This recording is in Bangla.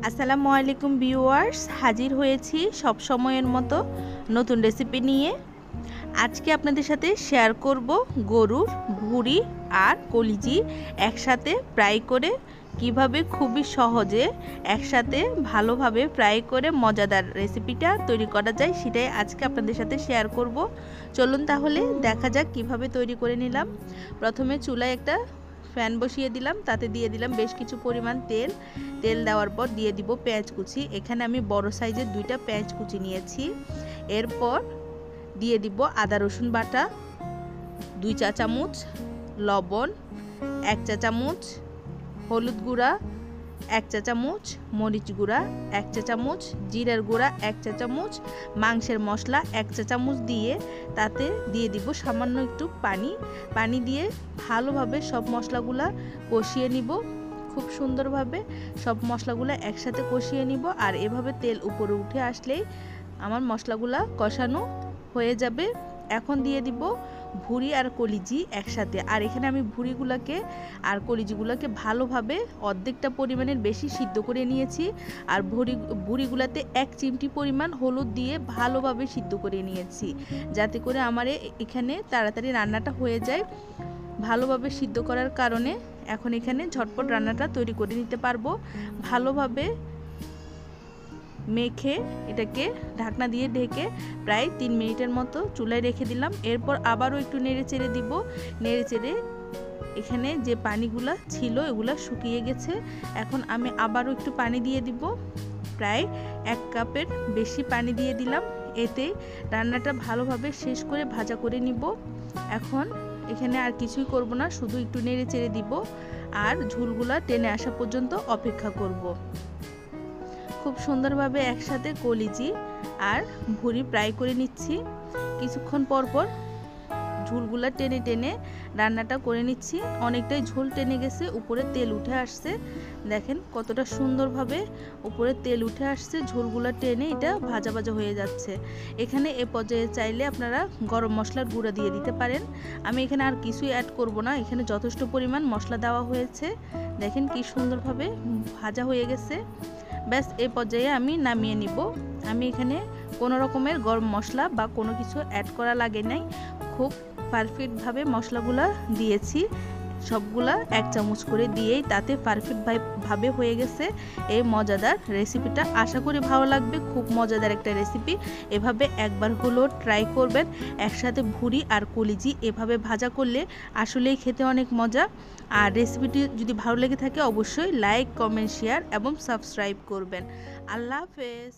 আসসালামু আলাইকুম ভিউয়ার্স, হাজির হয়েছি সব সময়ের মতো নতুন রেসিপি নিয়ে। আজকে আপনাদের সাথে শেয়ার করব গরুর ভুঁড়ি আর কলিজি একসাথে ফ্রাই করে কিভাবে খুবই সহজে একসাথে ভালোভাবে ফ্রাই করে মজাদার রেসিপিটা তৈরি করা যায়, সেটাই আজকে আপনাদের সাথে শেয়ার করব। চলুন তাহলে দেখা যাক কিভাবে তৈরি করে নিলাম। প্রথমে চুলায় একটা ফ্যান বসিয়ে দিলাম, তাতে দিয়ে দিলাম বেশ কিছু পরিমাণ তেল। তেল দেওয়ার পর দিয়ে দিব পেঁয়াজ কুচি। এখানে আমি বড় সাইজের 2টা পেঁয়াজ কুচি নিয়েছি। এরপর দিয়ে দিব আদা রসুন বাটা 2 চা চামচ, লবণ 1 চা চামচ, হলুদ গুঁড়া 1 চা চামচ, মরিচ গুঁড়া 1 চা চামচ, জিরার গুঁড়া 1 চা চামচ, মাংসের মশলা 1 চা চামচ দিয়ে তাতে দিয়ে দিব সামান্য একটু পানি দিয়ে ভালোভাবে সব মশলাগুলা কষিয়ে নিব। খুব সুন্দরভাবে সব মশলাগুলো একসাথে কষিয়ে নিব। আর এভাবে তেল উপরে উঠে আসলেই আমার মশলাগুলা কষানো হয়ে যাবে। এখন দিয়ে দিব ভুঁড়ি আর কলিজি একসাথে। আর এখানে আমি ভুঁড়িগুলোকে আর কলিজিগুলোকে ভালোভাবে অর্ধেকটা পরিমাণের বেশি সিদ্ধ করে নিয়েছি। আর ভুঁড়িগুলোতে 1 চিমটি পরিমাণ হলুদ দিয়ে ভালোভাবে সিদ্ধ করে নিয়েছি, যাতে করে আমার এখানে তাড়াতাড়ি রান্নাটা হয়ে যায়। ভালোভাবে সিদ্ধ করার কারণে এখন এখানে ঝটপট রান্নাটা তৈরি করে নিতে পারবো। ভালোভাবে মেখে এটাকে ঢাকনা দিয়ে ঢেকে প্রায় 3 মিনিটের মতো চুলায় রেখে দিলাম। এরপর আবারও একটু নেড়ে চেড়ে দিব। নেড়ে চেড়ে এখানে যে পানিগুলা ছিল এগুলা শুকিয়ে গেছে। এখন আমি আবারও একটু পানি দিয়ে দিব, প্রায় 1 কাপের বেশি পানি দিয়ে দিলাম। এতে রান্নাটা ভালোভাবে শেষ করে ভাজা করে নিব। এখন এখানে আর কিছুই করব না, শুধু একটু নেড়ে চেড়ে দিব আর ঝোলগুলা টেনে আসা পর্যন্ত অপেক্ষা করব। খুব সুন্দরভাবে একসাথে কলিজি আর ভুঁড়ি ফ্রাই করে নিচ্ছি। কিছুক্ষণ পর পর ঝোলগুলা টেনে টেনে রান্নাটা করে নিচ্ছি। অনেকটাই ঝোল টেনে গেছে, উপরে তেল উঠে আসছে। দেখেন কতটা সুন্দরভাবে উপরে তেল উঠে আসছে, ঝোলগুলা টেনে এটা ভাজা ভাজা হয়ে যাচ্ছে। এখানে এ পর্যায়ে চাইলে আপনারা গরম মশলার গুঁড়া দিয়ে দিতে পারেন। আমি এখানে আর কিছুই অ্যাড করব না, এখানে যথেষ্ট পরিমাণ মশলা দেওয়া হয়েছে। দেখেন কি সুন্দরভাবে ভাজা হয়ে গেছে। ব্যাস এই পর্যায়ে আমি নামিয়ে নিব। আমি এখানে কোনো রকমের গরম মশলা বা কোনো কিছু অ্যাড করা লাগে নাই, খুব পারফেক্টভাবে মশলাগুলা দিয়েছি। সবগুলা 1 চামচ করে দিয়েই তাতে পারফেক্টভাবে হয়ে গেছে এই মজাদার রেসিপিটা। আশা করি ভালো লাগবে, খুব মজাদার একটা রেসিপি। এভাবে একবার হলেও ট্রাই করবেন। একসাথে ভুঁড়ি আর কলিজি এভাবে ভাজা করলে আসলেই খেতে অনেক মজা। আর রেসিপিটি যদি ভালো লেগে থাকে অবশ্যই লাইক, কমেন্ট, শেয়ার এবং সাবস্ক্রাইব করবেন। আল্লাহ হাফেজ।